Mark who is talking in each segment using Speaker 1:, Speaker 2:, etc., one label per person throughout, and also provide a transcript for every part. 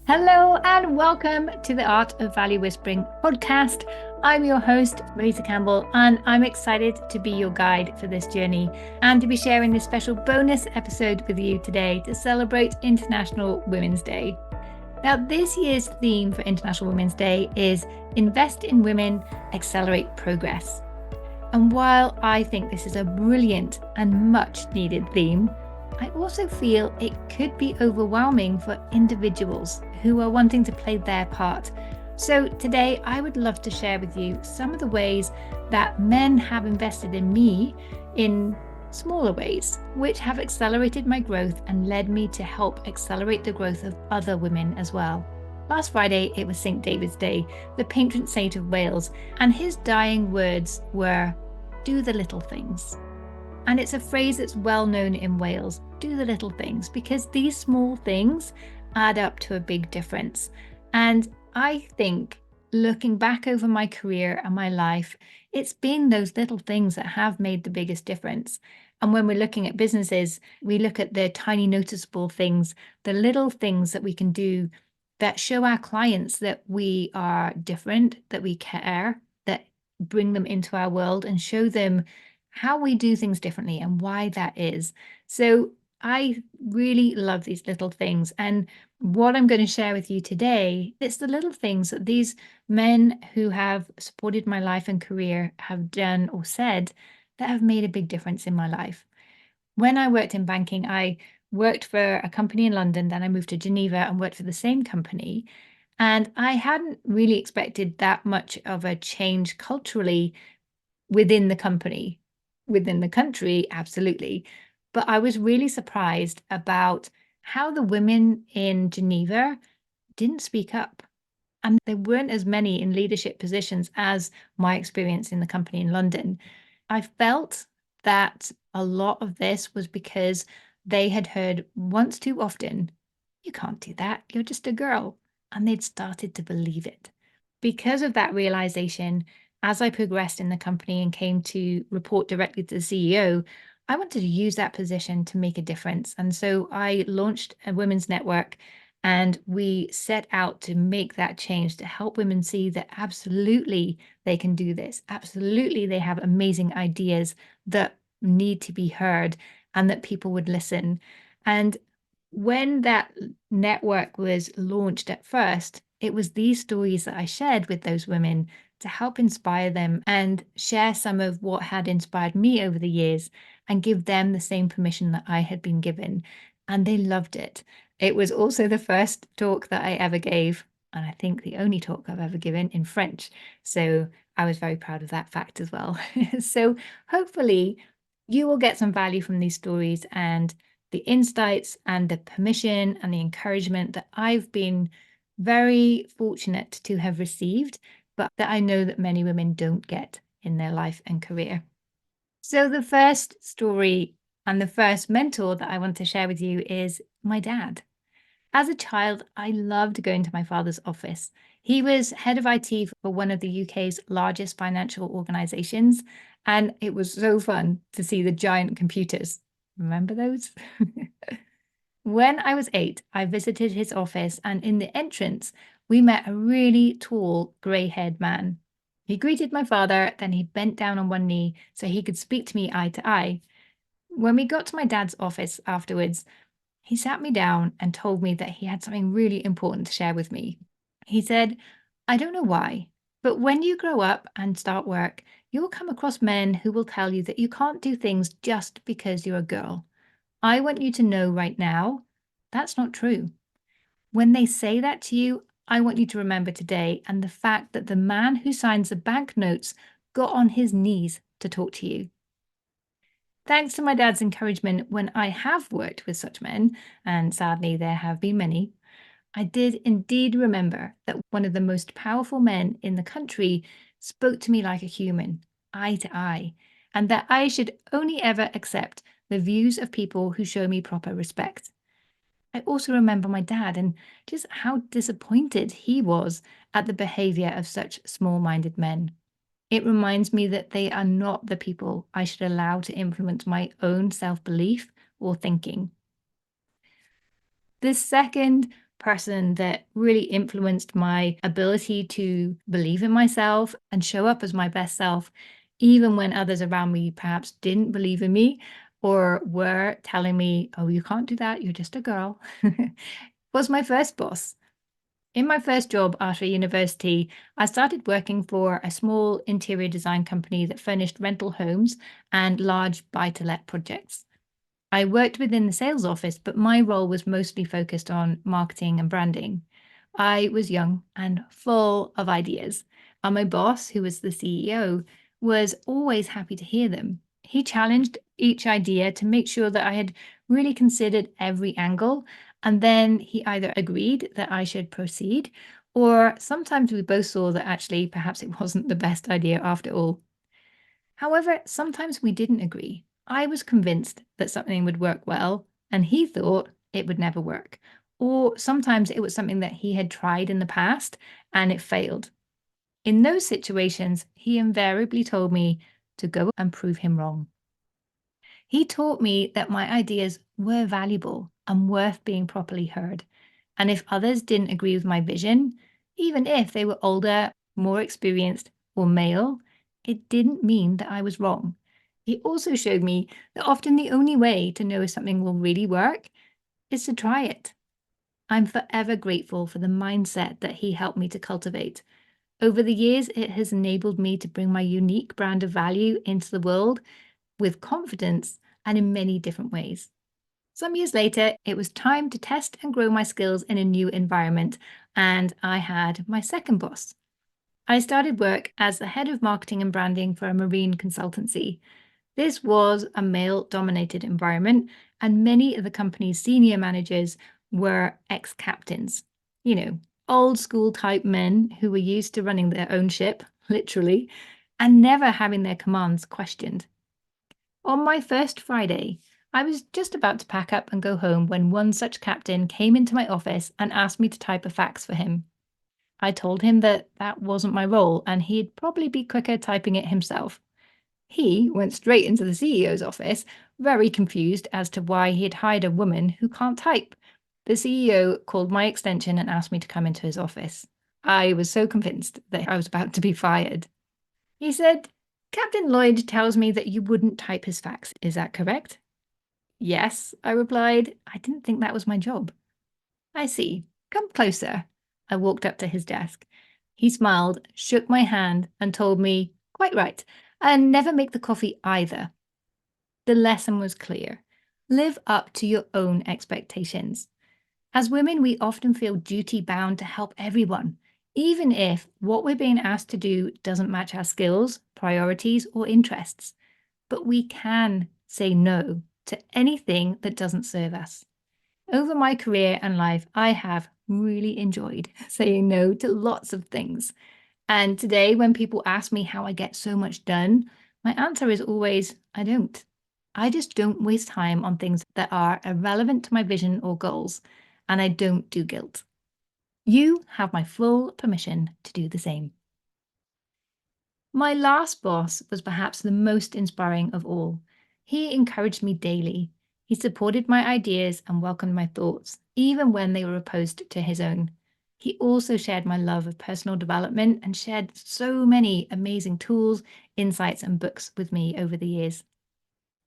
Speaker 1: Hello and welcome to the Art of Value Whispering podcast. I'm your host, Melissa Campbell, and I'm excited to be your guide for this journey and to be sharing this special bonus episode with you today to celebrate International Women's Day. Now, this year's theme for International Women's Day is Invest in Women, Accelerate Progress. And while I think this is a brilliant and much needed theme, I also feel it could be overwhelming for individuals who are wanting to play their part. So today I would love to share with you some of the ways that men have invested in me in smaller ways, which have accelerated my growth and led me to help accelerate the growth of other women as well. Last Friday, it was St. David's Day, the patron saint of Wales, and his dying words were, "Do the little things." And it's a phrase that's well known in Wales, do the little things, because these small things add up to a big difference. And I think looking back over my career and my life, it's been those little things that have made the biggest difference. And when we're looking at businesses, we look at the tiny noticeable things, the little things that we can do that show our clients that we are different, that we care, that bring them into our world and show them how we do things differently and why that is. So I really love these little things. And what I'm going to share with you today, it's the little things that these men who have supported my life and career have done or said that have made a big difference in my life. When I worked in banking, I worked for a company in London, then I moved to Geneva and worked for the same company. And I hadn't really expected that much of a change culturally within the company. Within the country, absolutely. But I was really surprised about how the women in Geneva didn't speak up. And there weren't as many in leadership positions as my experience in the company in London. I felt that a lot of this was because they had heard once too often, you can't do that, you're just a girl. And they'd started to believe it. Because of that realization, as I progressed in the company and came to report directly to the CEO, I wanted to use that position to make a difference. And so I launched a women's network and we set out to make that change to help women see that absolutely they can do this. Absolutely, they have amazing ideas that need to be heard and that people would listen. And when that network was launched at first, it was these stories that I shared with those women to help inspire them and share some of what had inspired me over the years and give them the same permission that I had been given. And they loved it. It was also the first talk that I ever gave, and I think the only talk I've ever given in French. So I was very proud of that fact as well. So hopefully you will get some value from these stories and the insights and the permission and the encouragement that I've been very fortunate to have received, but that I know that many women don't get in their life and career. So the first story and the first mentor that I want to share with you is my dad. As a child, I loved going to my father's office. He was head of IT for one of the UK's largest financial organizations, and it was so fun to see the giant computers. Remember those? When I was 8, I visited his office, and in the entrance, we met a really tall, grey-haired man. He greeted my father, then he bent down on one knee so he could speak to me eye to eye. When we got to my dad's office afterwards, he sat me down and told me that he had something really important to share with me. He said, I don't know why, but when you grow up and start work, you'll come across men who will tell you that you can't do things just because you're a girl. I want you to know right now, that's not true. When they say that to you, I want you to remember today and the fact that the man who signs the banknotes got on his knees to talk to you. Thanks to my dad's encouragement, when I have worked with such men, and sadly there have been many, I did indeed remember that one of the most powerful men in the country spoke to me like a human, eye to eye, and that I should only ever accept the views of people who show me proper respect. I also remember my dad and just how disappointed he was at the behavior of such small-minded men. It reminds me that they are not the people I should allow to influence my own self-belief or thinking. The second person that really influenced my ability to believe in myself and show up as my best self, even when others around me perhaps didn't believe in me or were telling me, oh, you can't do that, you're just a girl, was my first boss. In my first job after university, I started working for a small interior design company that furnished rental homes and large buy-to-let projects. I worked within the sales office, but my role was mostly focused on marketing and branding. I was young and full of ideas, and my boss, who was the CEO, was always happy to hear them. He challenged each idea to make sure that I had really considered every angle, and then he either agreed that I should proceed, or sometimes we both saw that actually perhaps it wasn't the best idea after all. However, sometimes we didn't agree. I was convinced that something would work well, and he thought it would never work. Or sometimes it was something that he had tried in the past and it failed. In those situations, he invariably told me to go and prove him wrong. He taught me that my ideas were valuable and worth being properly heard. And if others didn't agree with my vision, even if they were older, more experienced, or male, it didn't mean that I was wrong. He also showed me that often the only way to know if something will really work is to try it. I'm forever grateful for the mindset that he helped me to cultivate. Over the years, it has enabled me to bring my unique brand of value into the world with confidence and in many different ways. Some years later, it was time to test and grow my skills in a new environment, and I had my second boss. I started work as the head of marketing and branding for a marine consultancy. This was a male dominated environment, and many of the company's senior managers were ex captains. You know, old school type men who were used to running their own ship, literally, and never having their commands questioned. On my first Friday, I was just about to pack up and go home when one such captain came into my office and asked me to type a fax for him. I told him that that wasn't my role and he'd probably be quicker typing it himself. He went straight into the CEO's office, very confused as to why he had hired a woman who can't type. The CEO called my extension and asked me to come into his office. I was so convinced that I was about to be fired. He said, Captain Lloyd tells me that you wouldn't type his fax. Is that correct? Yes, I replied. I didn't think that was my job. I see. Come closer. I walked up to his desk. He smiled, shook my hand, and told me, quite right, and never make the coffee either. The lesson was clear. Live up to your own expectations. As women, we often feel duty bound to help everyone, even if what we're being asked to do doesn't match our skills, priorities, or interests. But we can say no to anything that doesn't serve us. Over my career and life, I have really enjoyed saying no to lots of things. And today, when people ask me how I get so much done, my answer is always, I don't. I just don't waste time on things that are irrelevant to my vision or goals, and I don't do guilt. You have my full permission to do the same. My last boss was perhaps the most inspiring of all. He encouraged me daily. He supported my ideas and welcomed my thoughts, even when they were opposed to his own. He also shared my love of personal development and shared so many amazing tools, insights, and books with me over the years.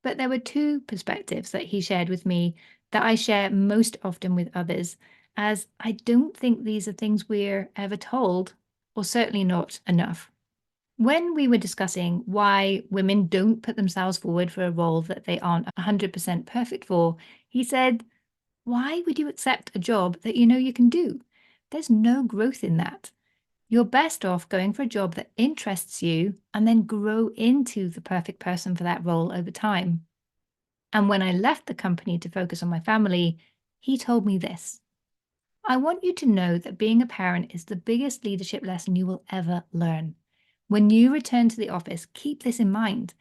Speaker 1: But there were two perspectives that he shared with me that I share most often with others, as I don't think these are things we're ever told, or certainly not enough. When we were discussing why women don't put themselves forward for a role that they aren't 100% perfect for, he said, why would you accept a job that you know you can do? There's no growth in that. You're best off going for a job that interests you and then grow into the perfect person for that role over time. And when I left the company to focus on my family, he told me this. I want you to know that being a parent is the biggest leadership lesson you will ever learn. When you return to the office, keep this in mind.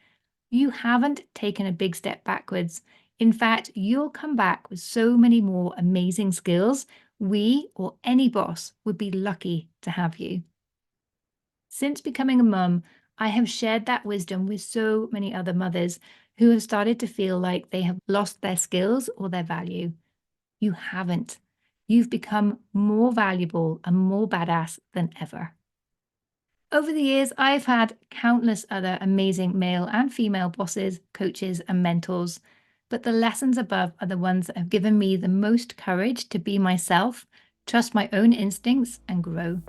Speaker 1: You haven't taken a big step backwards. In fact, you'll come back with so many more amazing skills. We or any boss would be lucky to have you. Since becoming a mum, I have shared that wisdom with so many other mothers who have started to feel like they have lost their skills or their value. You haven't. you've become more valuable and more badass than ever. Over the years, I've had countless other amazing male and female bosses, coaches, and mentors, but the lessons above are the ones that have given me the most courage to be myself, trust my own instincts, and grow.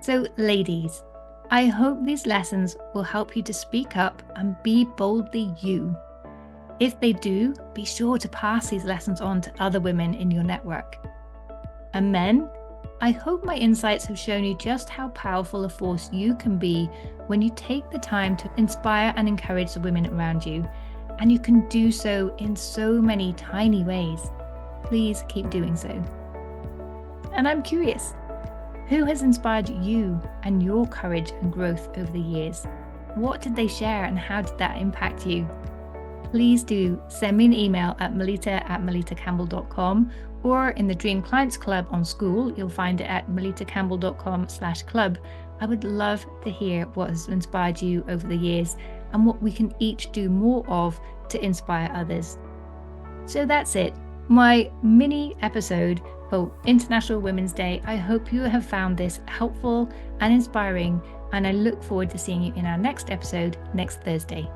Speaker 1: So, ladies, I hope these lessons will help you to speak up and be boldly you. If they do, be sure to pass these lessons on to other women in your network. And men, I hope my insights have shown you just how powerful a force you can be when you take the time to inspire and encourage the women around you. And you can do so in so many tiny ways. Please keep doing so. And I'm curious, who has inspired you and your courage and growth over the years? What did they share and how did that impact you? Please do send me an email at melita@melitacampbell.com, or in the Dream Clients Club on School. You'll find it at melitacampbell.com/club. I would love to hear what has inspired you over the years and what we can each do more of to inspire others. So that's it, my mini episode for International Women's Day. I hope you have found this helpful and inspiring, and I look forward to seeing you in our next episode next Thursday.